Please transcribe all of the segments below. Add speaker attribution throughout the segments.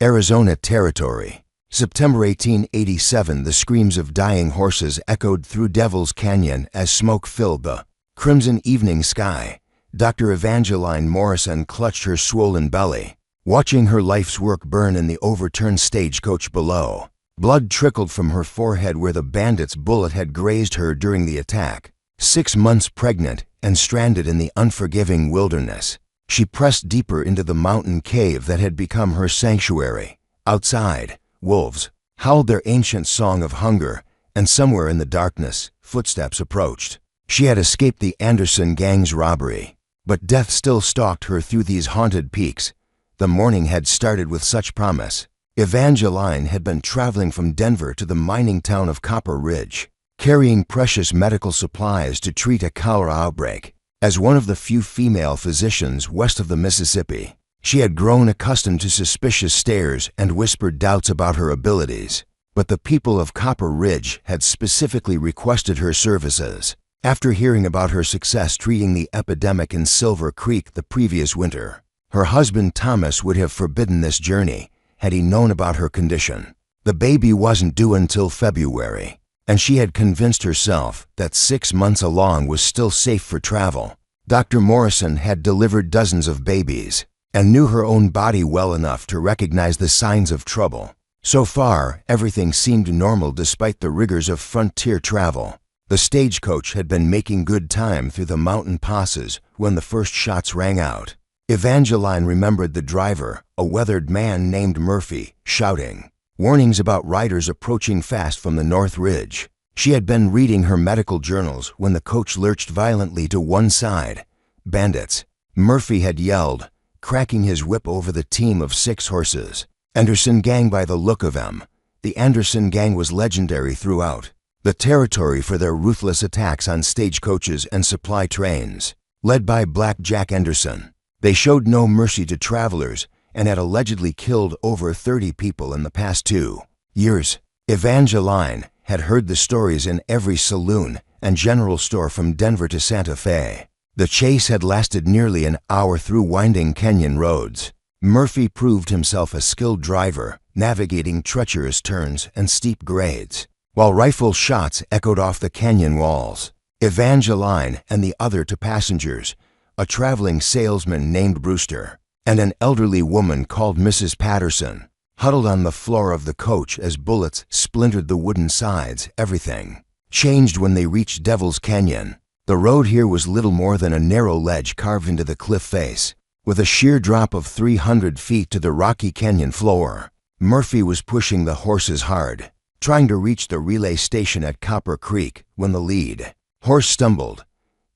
Speaker 1: Arizona Territory. September 1887. The screams of dying horses echoed through Devil's Canyon as smoke filled the crimson evening sky. Dr. Evangeline Morrison clutched her swollen belly, watching her life's work burn in the overturned stagecoach below. Blood trickled from her forehead where the bandit's bullet had grazed her during the attack. 6 months pregnant and stranded in the unforgiving wilderness, she pressed deeper into the mountain cave that had become her sanctuary. Outside, wolves howled their ancient song of hunger, and somewhere in the darkness, footsteps approached. She had escaped the Anderson gang's robbery, but death still stalked her through these haunted peaks. The morning had started with such promise. Evangeline had been traveling from Denver to the mining town of Copper Ridge, carrying precious medical supplies to treat a cholera outbreak. As one of the few female physicians west of the Mississippi, she had grown accustomed to suspicious stares and whispered doubts about her abilities. But the people of Copper Ridge had specifically requested her services after hearing about her success treating the epidemic in Silver Creek the previous winter. Her husband Thomas would have forbidden this journey had he known about her condition. The baby wasn't due until February, and she had convinced herself that 6 months along was still safe for travel. Dr. Morrison had delivered dozens of babies and knew her own body well enough to recognize the signs of trouble. So far, everything seemed normal despite the rigors of frontier travel. The stagecoach had been making good time through the mountain passes when the first shots rang out. Evangeline remembered the driver, a weathered man named Murphy, shouting warnings about riders approaching fast from the North Ridge. She had been reading her medical journals when the coach lurched violently to one side. "Bandits," Murphy had yelled, cracking his whip over the team of 6 horses. Anderson gang by the look of them. The Anderson gang was legendary throughout the territory for their ruthless attacks on stagecoaches and supply trains. Led by Black Jack Anderson, they showed no mercy to travelers and had allegedly killed over 30 people in the past 2 years. Evangeline had heard the stories in every saloon and general store from Denver to Santa Fe. The chase had lasted nearly an hour through winding canyon roads. Murphy proved himself a skilled driver, navigating treacherous turns and steep grades, while rifle shots echoed off the canyon walls. Evangeline and the other 2 passengers, a traveling salesman named Brewster, and an elderly woman called Mrs. Patterson, huddled on the floor of the coach as bullets splintered the wooden sides. Everything changed when they reached Devil's Canyon. The road here was little more than a narrow ledge carved into the cliff face, with a sheer drop of 300 feet to the rocky canyon floor. Murphy was pushing the horses hard, trying to reach the relay station at Copper Creek when the lead horse stumbled.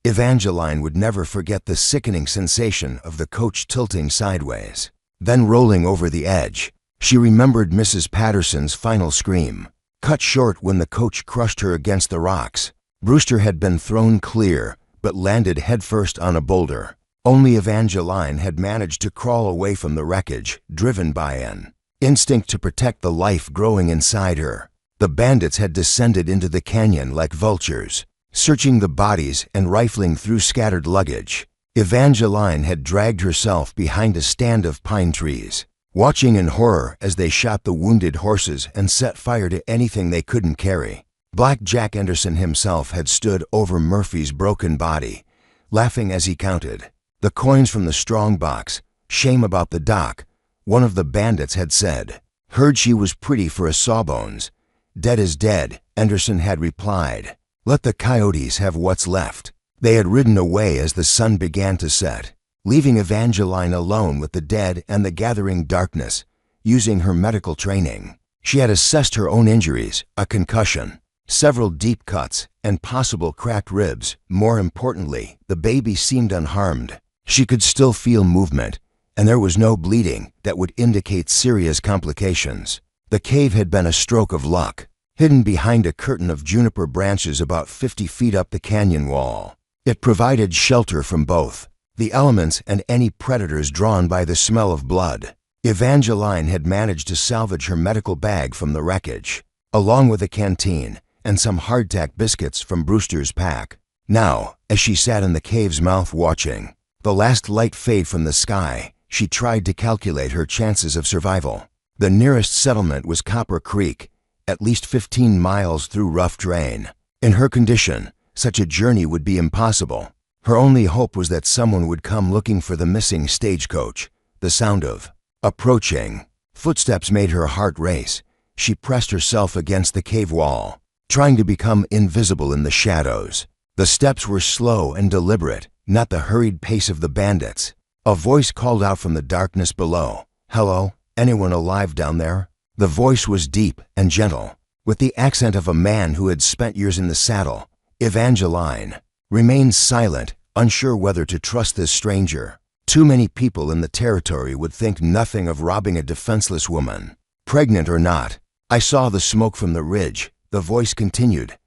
Speaker 1: Evangeline would never forget the sickening sensation of the coach tilting sideways, then rolling over the edge. She remembered Mrs. Patterson's final scream, cut short when the coach crushed her against the rocks. Brewster had been thrown clear, but landed headfirst on a boulder. Only Evangeline had managed to crawl away from the wreckage, driven by an instinct to protect the life growing inside her. The bandits had descended into the canyon like vultures, searching the bodies and rifling through scattered luggage. Evangeline had dragged herself behind a stand of pine trees, watching in horror as they shot the wounded horses and set fire to anything they couldn't carry. Black Jack Anderson himself had stood over Murphy's broken body, laughing as he counted the coins from the strong box. "Shame about the doc," one of the bandits had said. "Heard she was pretty for a sawbones." "Dead is dead," Anderson had replied. "Let the coyotes have what's left." They had ridden away as the sun began to set, leaving Evangeline alone with the dead and the gathering darkness. Using her medical training, she had assessed her own injuries: a concussion, several deep cuts, and possible cracked ribs. More importantly, the baby seemed unharmed. She could still feel movement, and there was no bleeding that would indicate serious complications. The cave had been a stroke of luck, hidden behind a curtain of juniper branches about 50 feet up the canyon wall. It provided shelter from both the elements and any predators drawn by the smell of blood. Evangeline had managed to salvage her medical bag from the wreckage, along with a canteen and some hardtack biscuits from Brewster's pack. Now, as she sat in the cave's mouth watching the last light fade from the sky, she tried to calculate her chances of survival. The nearest settlement was Copper Creek, at least 15 miles through rough terrain. In her condition, such a journey would be impossible. Her only hope was that someone would come looking for the missing stagecoach. The sound of approaching footsteps made her heart race. She pressed herself against the cave wall, trying to become invisible in the shadows. The steps were slow and deliberate, not the hurried pace of the bandits. A voice called out from the darkness below. "Hello, anyone alive down there?" The voice was deep and gentle, with the accent of a man who had spent years in the saddle. Evangeline remained silent, unsure whether to trust this stranger. Too many people in the territory would think nothing of robbing a defenseless woman, pregnant or not. "I saw the smoke from the ridge," the voice continued.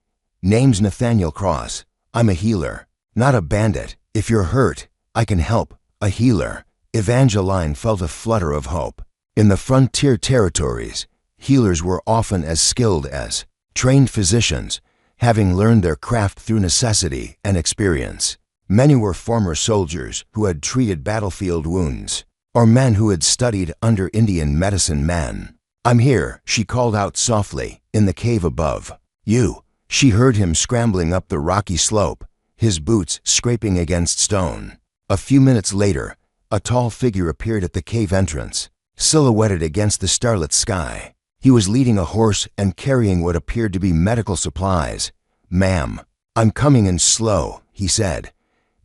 Speaker 1: "Name's Nathaniel Cross. I'm a healer, not a bandit. If you're hurt, I can help. A healer." Evangeline felt a flutter of hope. In the frontier territories, healers were often as skilled as trained physicians, having learned their craft through necessity and experience. Many were former soldiers who had treated battlefield wounds, or men who had studied under Indian medicine men. "I'm here," she called out softly, in the cave above. "You." She heard him scrambling up the rocky slope, his boots scraping against stone. A few minutes later, a tall figure appeared at the cave entrance, silhouetted against the starlit sky. He was leading a horse and carrying what appeared to be medical supplies. "Ma'am, I'm coming in slow," he said.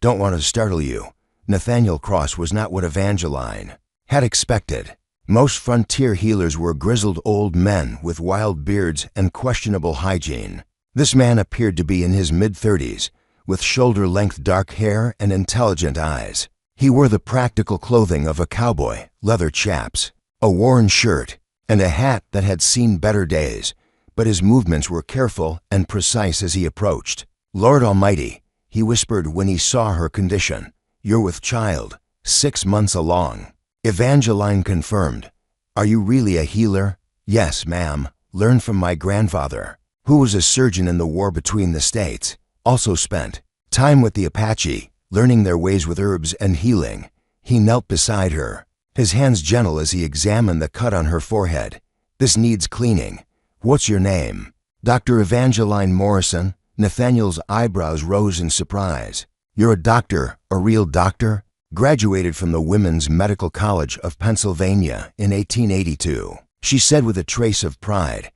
Speaker 1: "Don't want to startle you." Nathaniel Cross was not what Evangeline had expected. Most frontier healers were grizzled old men with wild beards and questionable hygiene. This man appeared to be in his mid-30s, with shoulder-length dark hair and intelligent eyes. He wore the practical clothing of a cowboy, leather chaps, a worn shirt, and a hat that had seen better days, but his movements were careful and precise as he approached. "Lord Almighty," he whispered when he saw her condition. "You're with child, 6 months along." Evangeline confirmed. "Are you really a healer?" "Yes, ma'am. Learned from my grandfather, who was a surgeon in the war between the states. Also spent time with the Apache, learning their ways with herbs and healing." He knelt beside her, his hands gentle as he examined the cut on her forehead. "This needs cleaning. What's your name?" "Dr. Evangeline Morrison." Nathaniel's eyebrows rose in surprise. "You're a doctor, a real doctor?" "Graduated from the Women's Medical College of Pennsylvania in 1882. She said with a trace of pride.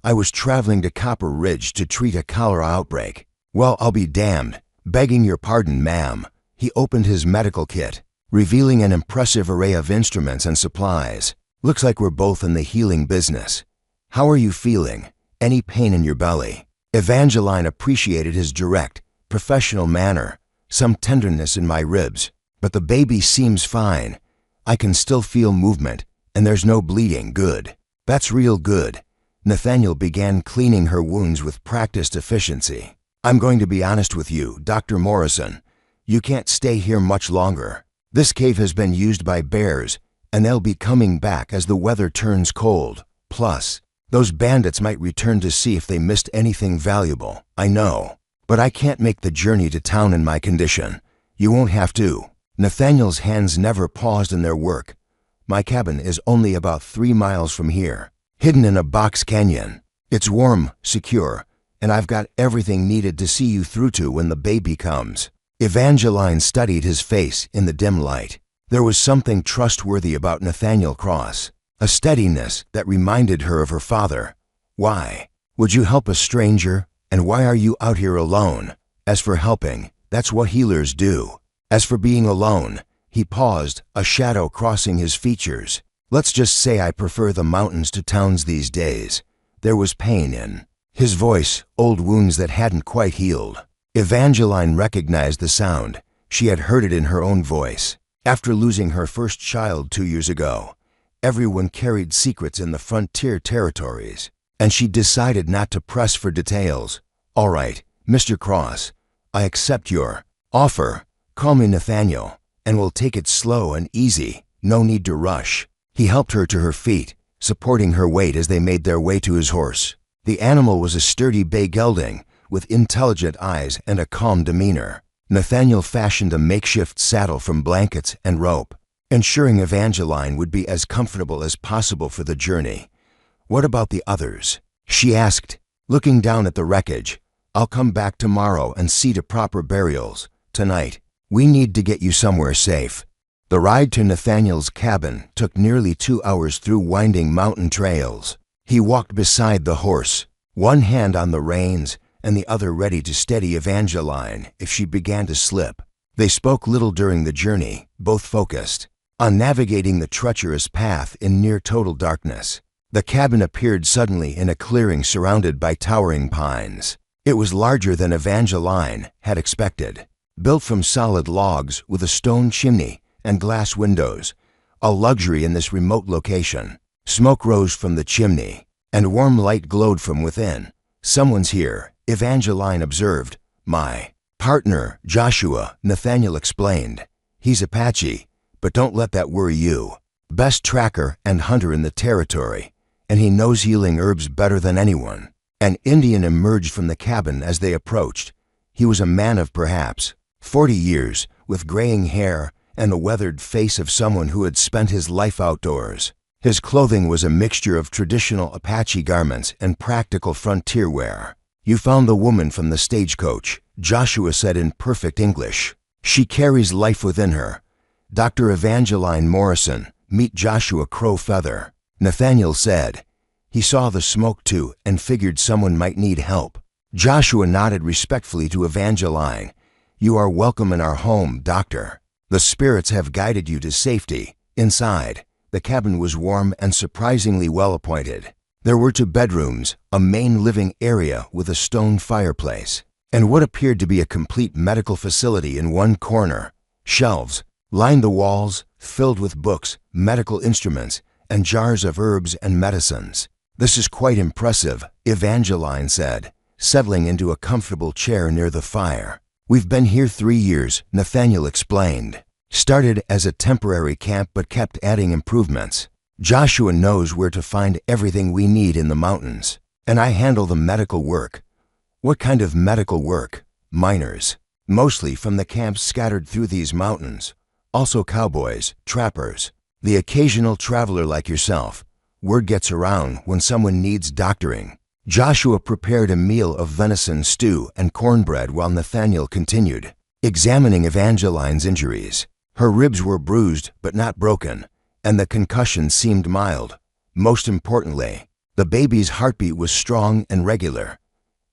Speaker 1: "I was traveling to Copper Ridge to treat a cholera outbreak." "Well, I'll be damned. Begging your pardon, ma'am." He opened his medical kit, revealing an impressive array of instruments and supplies. "Looks like we're both in the healing business. How are you feeling? Any pain in your belly?" Evangeline appreciated his direct, professional manner. "Some tenderness in my ribs, but the baby seems fine. I can still feel movement, and there's no bleeding. Good. That's real good." Nathaniel began cleaning her wounds with practiced efficiency. "I'm going to be honest with you, Dr. Morrison. You can't stay here much longer. This cave has been used by bears, and they'll be coming back as the weather turns cold. Plus, those bandits might return to see if they missed anything valuable. I know, but I can't make the journey to town in my condition. You won't have to." Nathaniel's hands never paused in their work. "My cabin is only about 3 miles from here, hidden in a box canyon. It's warm, secure, and I've got everything needed to see you through to when the baby comes." Evangeline studied his face in the dim light. There was something trustworthy about Nathaniel Cross, a steadiness that reminded her of her father. "Why would you help a stranger, and why are you out here alone?" "As for helping, that's what healers do. As for being alone," he paused, a shadow crossing his features. "Let's just say I prefer the mountains to towns these days." There was pain in his voice, old wounds that hadn't quite healed. Evangeline recognized the sound. She had heard it in her own voice. After losing her first child 2 years ago, everyone carried secrets in the frontier territories, and she decided not to press for details. "All right, Mr. Cross, I accept your offer. Call me Nathaniel, and we'll take it slow and easy. No need to rush." He helped her to her feet, supporting her weight as they made their way to his horse. The animal was a sturdy bay gelding, with intelligent eyes and a calm demeanor. Nathaniel fashioned a makeshift saddle from blankets and rope. ensuring Evangeline would be as comfortable as possible for the journey. "What about the others?" she asked, looking down at the wreckage. "I'll come back tomorrow and see to proper burials. Tonight, we need to get you somewhere safe." The ride to Nathaniel's cabin took nearly 2 hours through winding mountain trails. He walked beside the horse, one hand on the reins and the other ready to steady Evangeline if she began to slip. They spoke little during the journey, both focused on navigating the treacherous path in near total darkness. The cabin appeared suddenly in a clearing surrounded by towering pines. It was larger than Evangeline had expected, built from solid logs with a stone chimney and glass windows, a luxury in this remote location. Smoke rose from the chimney, and warm light glowed from within. "Someone's here," Evangeline observed. "My partner, Joshua," Nathaniel explained. "He's Apache, but don't let that worry you. Best tracker and hunter in the territory, and he knows healing herbs better than anyone." An Indian emerged from the cabin as they approached. He was a man of perhaps 40 years, with graying hair and the weathered face of someone who had spent his life outdoors. His clothing was a mixture of traditional Apache garments and practical frontier wear. "You found the woman from the Stagecoach," Joshua said in perfect English. "She carries life within her. Dr. Evangeline Morrison, meet Joshua Crowfeather," Nathaniel said. He saw the smoke too and figured someone might need help. Joshua nodded respectfully to Evangeline. "You are welcome in our home, Doctor. The spirits have guided you to safety." Inside, the cabin was warm and surprisingly well appointed. There were 2 bedrooms, a main living area with a stone fireplace, and what appeared to be a complete medical facility in one corner. Shelves lined the walls, filled with books, medical instruments, and jars of herbs and medicines. "This is quite impressive," Evangeline said, settling into a comfortable chair near the fire. "We've been here 3 years, Nathaniel explained. Started as a temporary camp but kept adding improvements. Joshua knows where to find everything we need in the mountains, and I handle the medical work." "What kind of medical work?" "Miners, mostly from the camps scattered through these mountains. Also cowboys, trappers, the occasional traveler like yourself. Word gets around when someone needs doctoring." Joshua prepared a meal of venison stew and cornbread while Nathaniel continued, examining Evangeline's injuries. Her ribs were bruised but not broken, and the concussion seemed mild. Most importantly, the baby's heartbeat was strong and regular.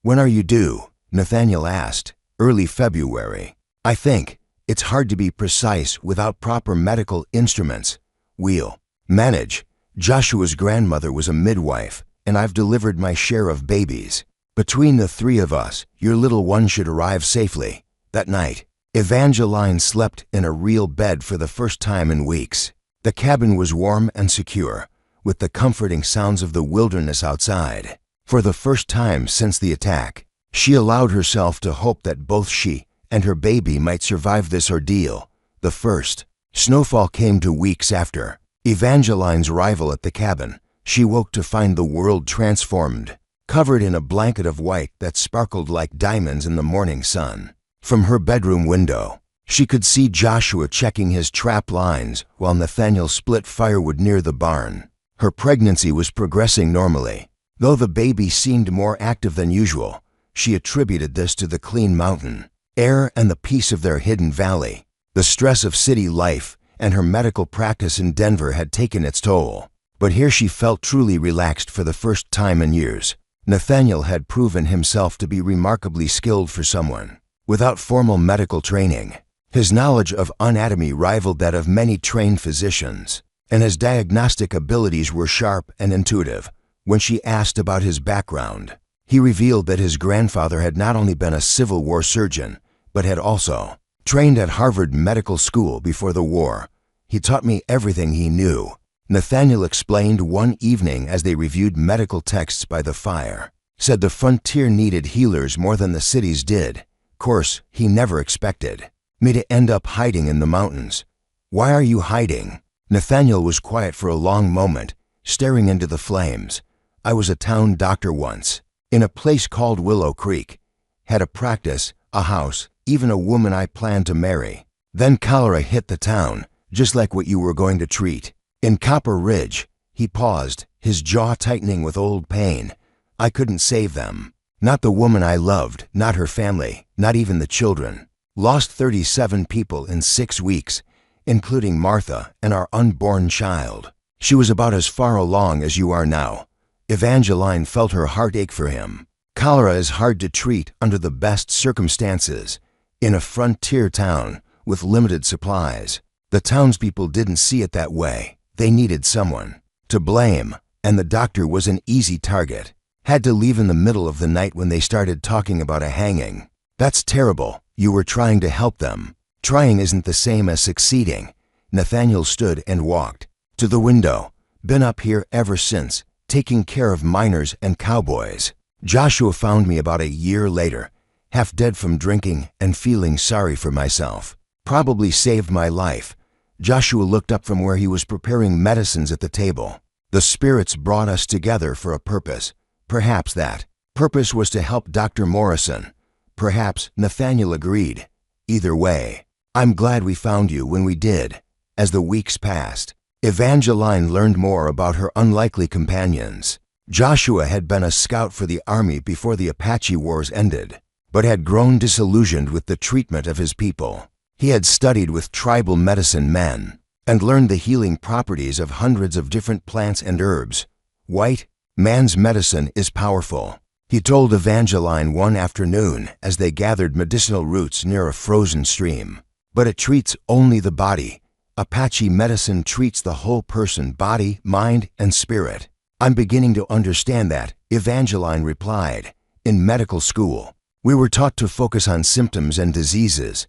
Speaker 1: "When are you due?" Nathaniel asked. "Early February. I think. It's hard to be precise without proper medical instruments. We'll manage. Joshua's grandmother was a midwife, and I've delivered my share of babies. Between the 3 of us, your little one should arrive safely." That night, Evangeline slept in a real bed for the first time in weeks. The cabin was warm and secure, with the comforting sounds of the wilderness outside. For the first time since the attack, she allowed herself to hope that both she and her baby might survive this ordeal. The first snowfall came 2 weeks after Evangeline's arrival at the cabin. She woke to find the world transformed, covered in a blanket of white that sparkled like diamonds in the morning sun. From her bedroom window, she could see Joshua checking his trap lines while Nathaniel split firewood near the barn. Her pregnancy was progressing normally. Though the baby seemed more active than usual, she attributed this to the clean mountain air and the peace of their hidden valley. The stress of city life and her medical practice in Denver had taken its toll. But here she felt truly relaxed for the first time in years. Nathaniel had proven himself to be remarkably skilled for someone without formal medical training. His knowledge of anatomy rivaled that of many trained physicians, and his diagnostic abilities were sharp and intuitive. When she asked about his background, he revealed that his grandfather had not only been a Civil War surgeon, but had also trained at Harvard Medical School before the war. "He taught me everything he knew," Nathaniel explained one evening as they reviewed medical texts by the fire. Said the frontier needed healers more than the cities did. Course, he never expected me to end up hiding in the mountains. "Why are you hiding?" Nathaniel was quiet for a long moment, staring into the flames. "I was a town doctor once, in a place called Willow Creek. Had a practice, a house, even a woman I planned to marry. Then cholera hit the town, just like what you were going to treat. In Copper Ridge, he paused, his jaw tightening with old pain. I couldn't save them. Not the woman I loved, not her family, not even the children. Lost 37 people in 6 weeks, including Martha and our unborn child. She was about as far along as you are now. Evangeline felt her heart ache for him. Cholera is hard to treat under the best circumstances. In a frontier town with limited supplies, the townspeople didn't see it that way. They needed someone to blame, and the doctor was an easy target. Had to leave in the middle of the night when they started talking about a hanging. That's terrible. You were trying to help them. Trying isn't the same as succeeding. Nathaniel stood and walked to the window. Been up here ever since, taking care of miners and cowboys. Joshua found me about a year later, half dead from drinking and feeling sorry for myself. Probably saved my life. Joshua looked up from where he was preparing medicines at the table. The spirits brought us together for a purpose. Perhaps that purpose was to help Dr. Morrison. Perhaps Nathaniel agreed. Either way, I'm glad we found you when we did. As the weeks passed, Evangeline learned more about her unlikely companions. Joshua had been a scout for the army before the Apache Wars ended, but had grown disillusioned with the treatment of his people. He had studied with tribal medicine men and learned the healing properties of hundreds of different plants and herbs. White man's medicine is powerful, he told Evangeline one afternoon as they gathered medicinal roots near a frozen stream. But it treats only the body. Apache medicine treats the whole person, body, mind, and spirit. I'm beginning to understand that, Evangeline replied. In medical school, we were taught to focus on symptoms and diseases.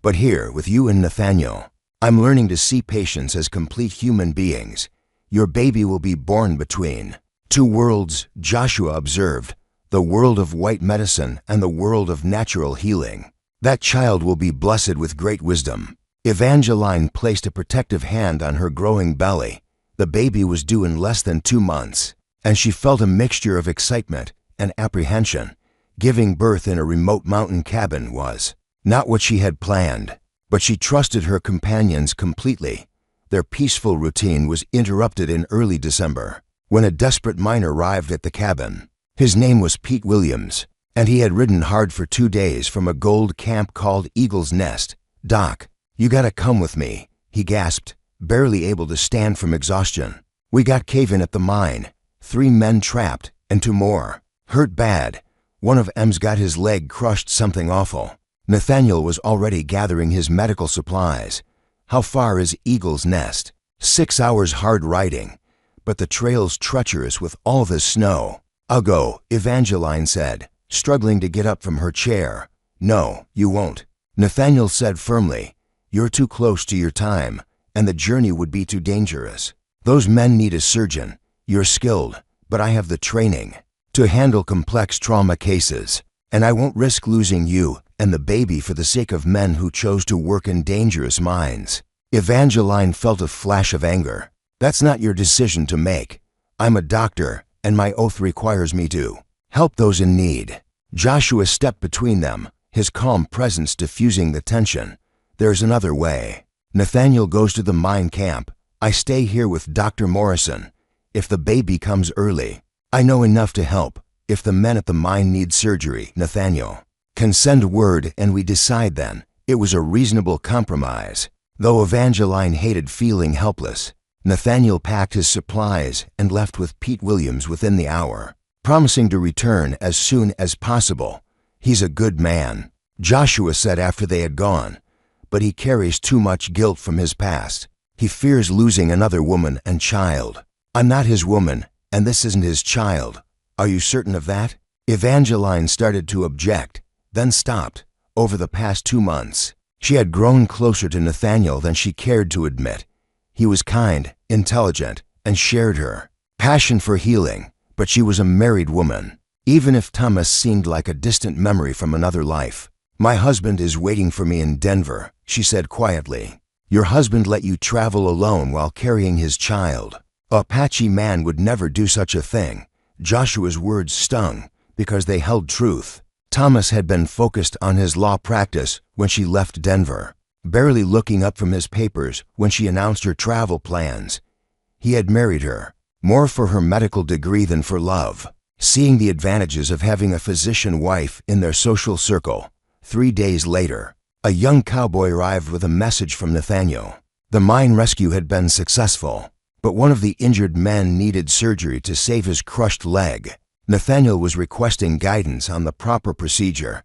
Speaker 1: But here, with you and Nathaniel, I'm learning to see patients as complete human beings. Your baby will be born between 2 worlds, Joshua observed, the world of white medicine and the world of natural healing. That child will be blessed with great wisdom. Evangeline placed a protective hand on her growing belly. The baby was due in less than 2 months, and she felt a mixture of excitement and apprehension. Giving birth in a remote mountain cabin was not what she had planned, but she trusted her companions completely. Their peaceful routine was interrupted in early December, when a desperate miner arrived at the cabin. His name was Pete Williams, and he had ridden hard for 2 days from a gold camp called Eagle's Nest. "Doc, you gotta come with me," he gasped, barely able to stand from exhaustion. "We got cave-in at the mine. 3 men trapped, and 2 more hurt bad. One of 'em's got his leg crushed, something awful." Nathaniel was already gathering his medical supplies. How far is Eagle's Nest? 6 hours hard riding, but the trail's treacherous with all the snow. "I'll go," Evangeline said, struggling to get up from her chair. "No, you won't," Nathaniel said firmly. "You're too close to your time, and the journey would be too dangerous. Those men need a surgeon. You're skilled, but I have the training to handle complex trauma cases, and I won't risk losing you and the baby for the sake of men who chose to work in dangerous mines." Evangeline felt a flash of anger. "That's not your decision to make. I'm a doctor, and my oath requires me to help those in need." Joshua stepped between them, his calm presence diffusing the tension. "There's another way. Nathaniel goes to the mine camp. I stay here with Dr. Morrison. If the baby comes early, I know enough to help. If the men at the mine need surgery, Nathaniel can send word and we decide then." It was a reasonable compromise. Though Evangeline hated feeling helpless, Nathaniel packed his supplies and left with Pete Williams within the hour, promising to return as soon as possible. "He's a good man," Joshua said after they had gone, "but he carries too much guilt from his past. He fears losing another woman and child." "I'm not his woman, and this isn't his child. Are you certain of that?" Evangeline started to object, then stopped. Over the past 2 months, she had grown closer to Nathaniel than she cared to admit. He was kind, intelligent, and shared her passion for healing, but she was a married woman. Even if Thomas seemed like a distant memory from another life. "My husband is waiting for me in Denver," she said quietly. "Your husband let you travel alone while carrying his child. A Apache man would never do such a thing." Joshua's words stung because they held truth. Thomas had been focused on his law practice when she left Denver. barely looking up from his papers when she announced her travel plans. He had married her, more for her medical degree than for love, seeing the advantages of having a physician wife in their social circle. 3 days later, a young cowboy arrived with a message from Nathaniel. The mine rescue had been successful, but one of the injured men needed surgery to save his crushed leg. Nathaniel was requesting guidance on the proper procedure.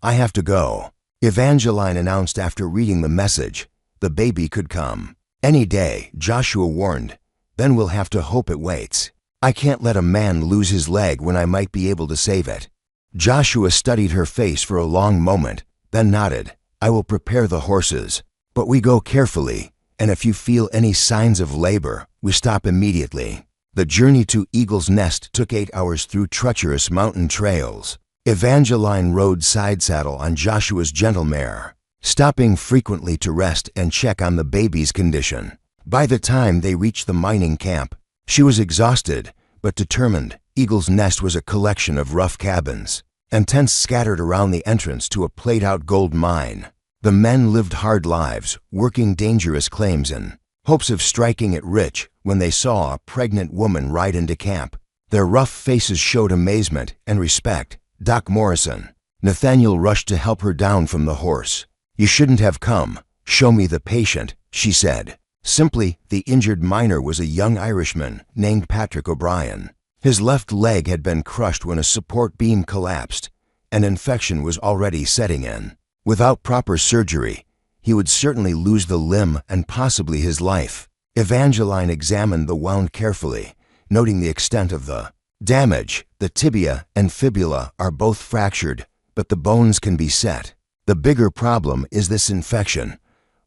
Speaker 1: "I have to go," Evangeline announced after reading the message. "The baby could come any day," Joshua warned. "Then we'll have to hope it waits. I can't let a man lose his leg when I might be able to save it." Joshua studied her face for a long moment, then nodded. "I will prepare the horses, but we go carefully, and if you feel any signs of labor, we stop immediately." The journey to Eagle's Nest took 8 hours through treacherous mountain trails. Evangeline rode side saddle on Joshua's gentle mare, stopping frequently to rest and check on the baby's condition. By the time they reached the mining camp, she was exhausted but determined. Eagle's Nest was a collection of rough cabins and tents scattered around the entrance to a played-out gold mine. The men lived hard lives, working dangerous claims in hopes of striking it rich when they saw a pregnant woman ride into camp. Their rough faces showed amazement and respect. "Doc Morrison." Nathaniel rushed to help her down from the horse. "You shouldn't have come. Show me the patient," she said. Simply, the injured miner was a young Irishman named Patrick O'Brien. His left leg had been crushed when a support beam collapsed. An infection was already setting in. Without proper surgery, he would certainly lose the limb and possibly his life. Evangeline examined the wound carefully, noting the extent of the damage. The tibia and fibula are both fractured, but the bones can be set. "The bigger problem is this infection.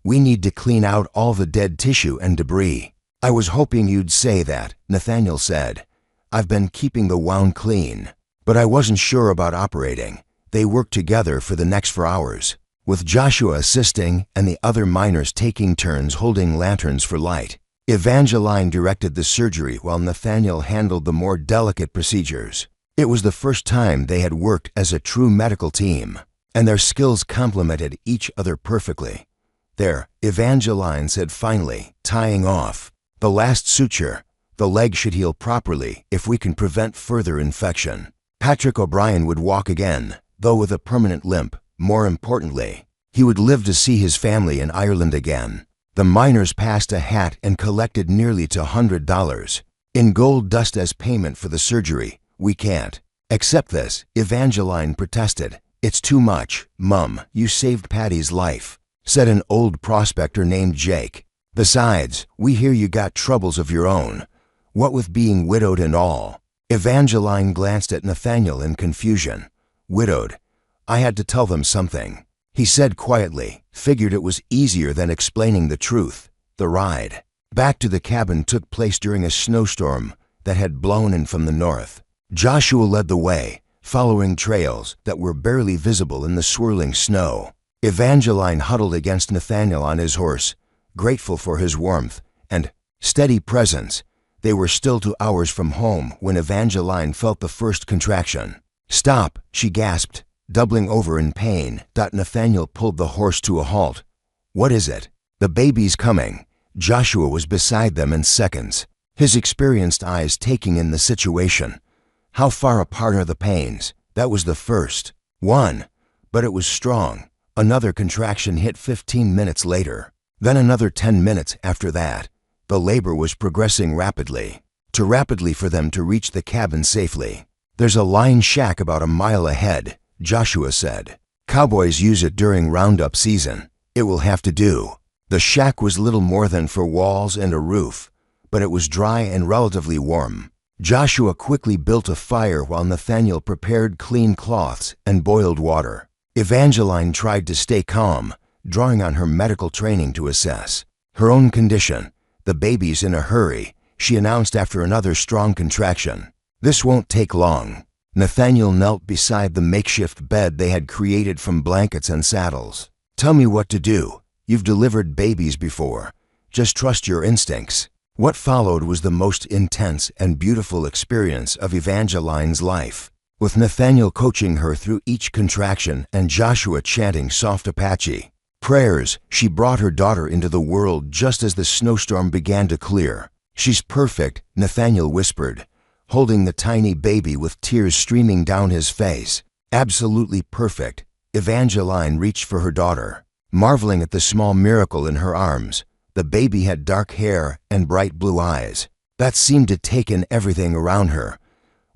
Speaker 1: We need to clean out all the dead tissue and debris." "I was hoping you'd say that," Nathaniel said. "I've been keeping the wound clean, but I wasn't sure about operating." They worked together for the next 4 hours, with Joshua assisting and the other miners taking turns holding lanterns for light. Evangeline directed the surgery while Nathaniel handled the more delicate procedures. It was the first time they had worked as a true medical team, and their skills complemented each other perfectly. "There," Evangeline said finally, tying off the last suture. "The leg should heal properly if we can prevent further infection." Patrick O'Brien would walk again, though with a permanent limp. More importantly, he would live to see his family in Ireland again. The miners passed a hat and collected nearly $100 in gold dust as payment for the surgery. "We can't accept this," Evangeline protested. "It's too much." "Mum, you saved Patty's life," said an old prospector named Jake. "Besides, we hear you got troubles of your own. What with being widowed and all." Evangeline glanced at Nathaniel in confusion. "Widowed? I had to tell them something," he said quietly. Figured it was easier than explaining the truth. The ride back to the cabin took place during a snowstorm that had blown in from the north. Joshua led the way, following trails that were barely visible in the swirling snow. Evangeline huddled against Nathaniel on his horse, grateful for his warmth and steady presence. They were still 2 hours from home when Evangeline felt the first contraction. "Stop," she gasped, doubling over in pain. Nathaniel pulled the horse to a halt. "What is it?" "The baby's coming." Joshua was beside them in seconds, his experienced eyes taking in the situation. "How far apart are the pains?" "That was the first one, but it was strong." Another contraction hit 15 minutes later, then another 10 minutes after that. The labor was progressing rapidly, too rapidly for them to reach the cabin safely. "There's a line shack about a mile ahead," Joshua said. "Cowboys use it during roundup season. It will have to do." The shack was little more than 4 walls and a roof, but it was dry and relatively warm. Joshua quickly built a fire while Nathaniel prepared clean cloths and boiled water. Evangeline tried to stay calm, drawing on her medical training to assess her own condition. "The baby's in a hurry," she announced after another strong contraction. "This won't take long." Nathaniel knelt beside the makeshift bed they had created from blankets and saddles. "Tell me what to do. You've delivered babies before. Just trust your instincts." What followed was the most intense and beautiful experience of Evangeline's life, with Nathaniel coaching her through each contraction and Joshua chanting soft Apache. Prayers. She brought her daughter into the world just as the snowstorm began to clear. "She's perfect," Nathaniel whispered, holding the tiny baby with tears streaming down his face. "Absolutely perfect." Evangeline reached for her daughter, marveling at the small miracle in her arms. The baby had dark hair and bright blue eyes that seemed to take in everything around her.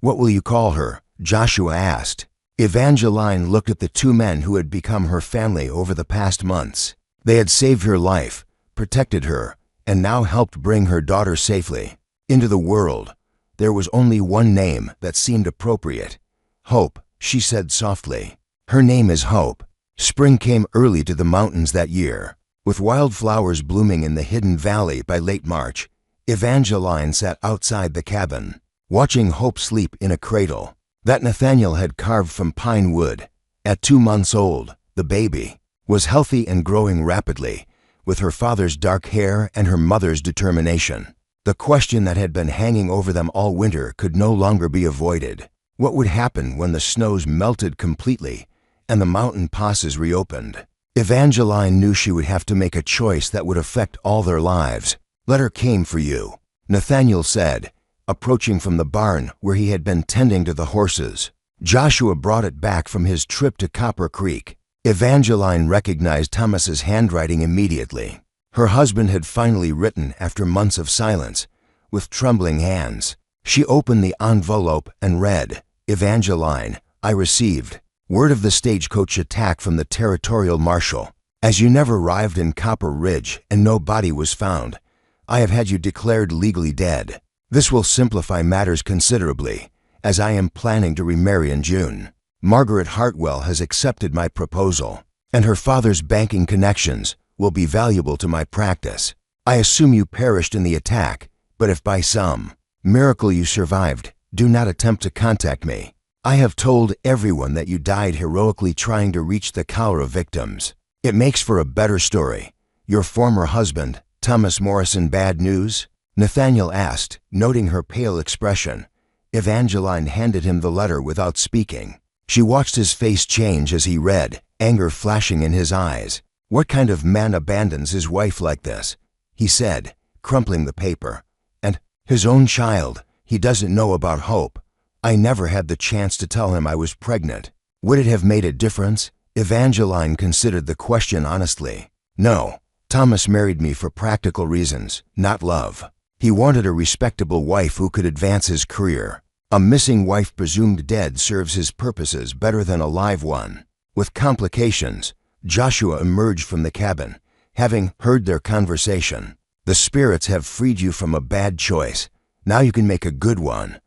Speaker 1: "What will you call her?" Joshua asked. Evangeline looked at the two men who had become her family over the past months. They had saved her life, protected her, and now helped bring her daughter safely into the world. There was only one name that seemed appropriate. "Hope," she said softly. "Her name is Hope." Spring came early to the mountains that year. With wildflowers blooming in the hidden valley by late March, Evangeline sat outside the cabin, watching Hope sleep in a cradle that Nathaniel had carved from pine wood. At 2 months old, the baby was healthy and growing rapidly, with her father's dark hair and her mother's determination. The question that had been hanging over them all winter could no longer be avoided. What would happen when the snows melted completely and the mountain passes reopened? Evangeline knew she would have to make a choice that would affect all their lives. "Letter came for you," Nathaniel said, approaching from the barn where he had been tending to the horses. Joshua brought it back from his trip to Copper Creek. Evangeline recognized Thomas's handwriting immediately. Her husband had finally written after months of silence, with trembling hands. She opened the envelope and read, "Evangeline, I received word of the Stagecoach attack from the territorial marshal. As you never arrived in Copper Ridge and no body was found, I have had you declared legally dead. This will simplify matters considerably, as I am planning to remarry in June. Margaret Hartwell has accepted my proposal, and her father's banking connections will be valuable to my practice. I assume you perished in the attack, but if by some miracle you survived, do not attempt to contact me. I have told everyone that you died heroically trying to reach the cholera victims. It makes for a better story. Your former husband, Thomas Morrison, bad news?" Nathaniel asked, noting her pale expression. Evangeline handed him the letter without speaking. She watched his face change as he read, anger flashing in his eyes. "What kind of man abandons his wife like this?" he said, crumpling the paper. "And his own child. He doesn't know about Hope. I never had the chance to tell him I was pregnant. Would it have made a difference?" Evangeline considered the question honestly. "No. Thomas married me for practical reasons, not love. He wanted a respectable wife who could advance his career. A missing wife presumed dead serves his purposes better than a live one." With complications, Joshua emerged from the cabin, having heard their conversation. "The spirits have freed you from a bad choice. Now you can make a good one."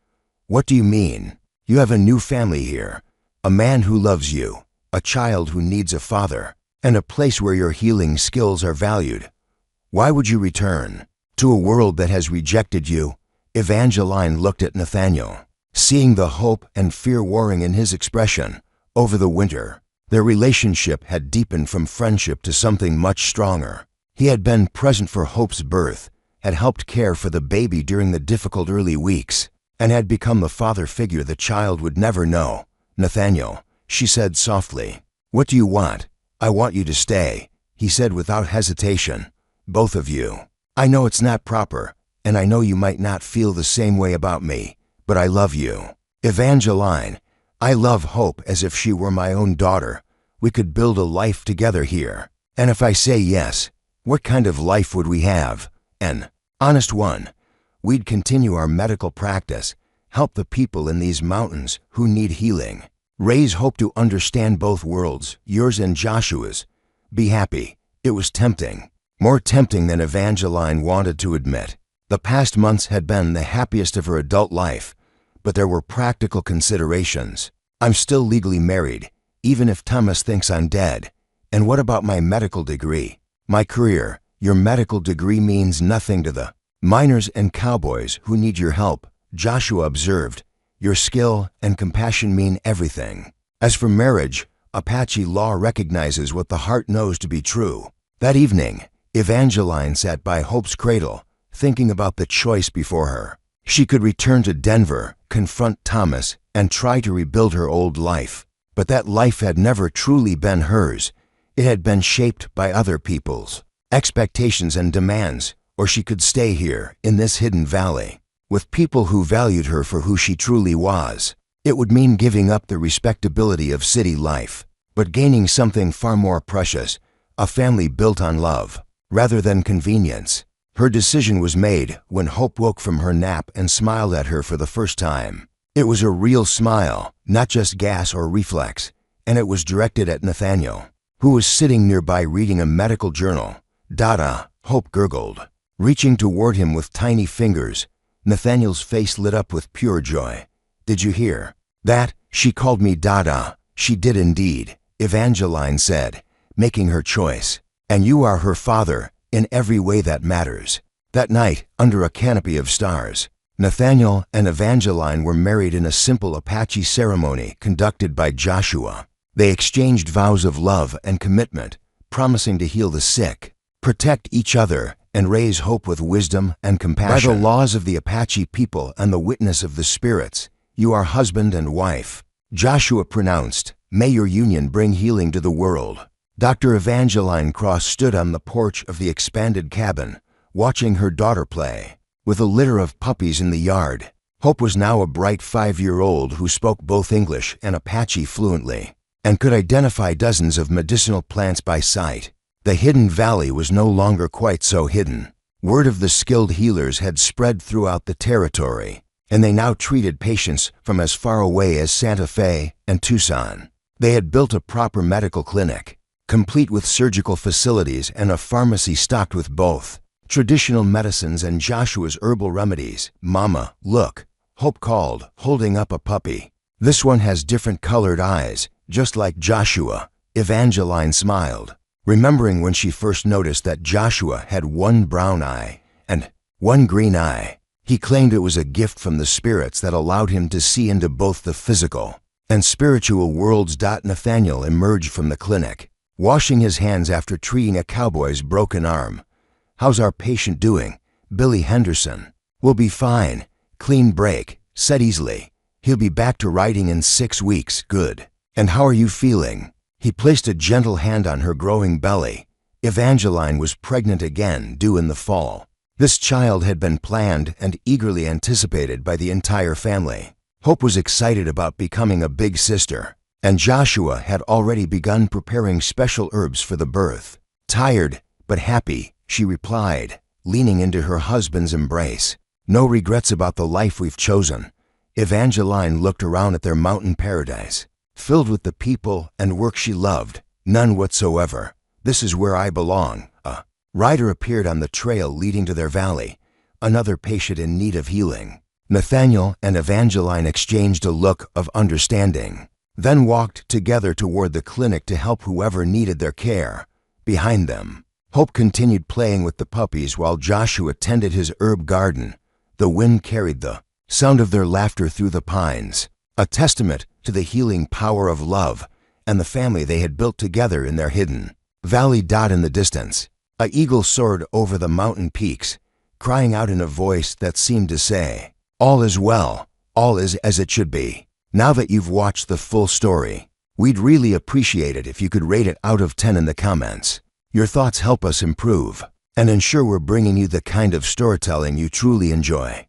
Speaker 1: "What do you mean?" "You have a new family here, a man who loves you, a child who needs a father, and a place where your healing skills are valued. Why would you return to a world that has rejected you?" Evangeline looked at Nathaniel, seeing the hope and fear warring in his expression. Over the winter, their relationship had deepened from friendship to something much stronger. He had been present for Hope's birth, had helped care for the baby during the difficult early weeks, and had become the father figure the child would never know. "Nathaniel," she said softly, "what do you want?" "I want you to stay," he said without hesitation. "Both of you. I know it's not proper, and I know you might not feel the same way about me, but I love you." "Evangeline, I love Hope as if she were my own daughter. We could build a life together here. And if I say yes, what kind of life would we have? An honest one. We'd continue our medical practice, help the people in these mountains who need healing, raise Hope to understand both worlds, yours and Joshua's. Be happy." It was tempting, more tempting than Evangeline wanted to admit. The past months had been the happiest of her adult life, but there were practical considerations. "I'm still legally married, even if Thomas thinks I'm dead. And what about my medical degree? My career? Your medical degree means nothing to the miners and cowboys who need your help," Joshua observed. "Your skill and compassion mean everything. As for marriage, Apache law recognizes what the heart knows to be true." That evening, Evangeline sat by Hope's cradle, thinking about the choice before her. She could return to Denver, confront Thomas, and try to rebuild her old life. But that life had never truly been hers. It had been shaped by other people's expectations and demands, or she could stay here, in this hidden valley, with people who valued her for who she truly was. It would mean giving up the respectability of city life, but gaining something far more precious, a family built on love, rather than convenience. Her decision was made when Hope woke from her nap and smiled at her for the first time. It was a real smile, not just gas or reflex, and it was directed at Nathaniel, who was sitting nearby reading a medical journal. "Dada," Hope gurgled, reaching toward him with tiny fingers. Nathaniel's face lit up with pure joy. "Did you hear that? She called me Dada." "She did indeed," Evangeline said, making her choice. "And you are her father, in every way that matters." That night, under a canopy of stars, Nathaniel and Evangeline were married in a simple Apache ceremony conducted by Joshua. They exchanged vows of love and commitment, promising to heal the sick, protect each other, and raise hope with wisdom and compassion. By the laws of the Apache people and the witness of the spirits, you are husband and wife. Joshua pronounced, "May your union bring healing to the world." Dr. Evangeline Cross stood on the porch of the expanded cabin, watching her daughter play. With a litter of puppies in the yard, Hope was now a bright 5-year-old who spoke both English and Apache fluently, and could identify dozens of medicinal plants by sight. The hidden valley was no longer quite so hidden. Word of the skilled healers had spread throughout the territory, and they now treated patients from as far away as Santa Fe and Tucson. They had built a proper medical clinic, complete with surgical facilities and a pharmacy stocked with both traditional medicines and Joshua's herbal remedies. "Mama, look," Hope called, holding up a puppy. "This one has different colored eyes, just like Joshua." Evangeline smiled, remembering when she first noticed that Joshua had one brown eye and one green eye. He claimed it was a gift from the spirits that allowed him to see into both the physical and spiritual worlds. Nathaniel emerged from the clinic, washing his hands after treating a cowboy's broken arm. "How's our patient doing?" "Billy Henderson will be fine. Clean break," said easily. "He'll be back to riding in 6 weeks." "Good. And how are you feeling?" He placed a gentle hand on her growing belly. Evangeline was pregnant again, due in the fall. This child had been planned and eagerly anticipated by the entire family. Hope was excited about becoming a big sister, and Joshua had already begun preparing special herbs for the birth. "Tired, but happy," she replied, leaning into her husband's embrace. "No regrets about the life we've chosen." Evangeline looked around at their mountain paradise, filled with the people and work she loved. "None whatsoever. This is where I belong." A rider appeared on the trail leading to their valley, another patient in need of healing. Nathaniel and Evangeline exchanged a look of understanding, then walked together toward the clinic to help whoever needed their care. Behind them, Hope continued playing with the puppies while Joshua tended his herb garden. The wind carried the sound of their laughter through the pines, a testament to the healing power of love and the family they had built together in their hidden valley. In the distance, an eagle soared over the mountain peaks, crying out in a voice that seemed to say, "All is well, all is as it should be." Now that you've watched the full story, we'd really appreciate it if you could rate it out of 10 in the comments. Your thoughts help us improve and ensure we're bringing you the kind of storytelling you truly enjoy.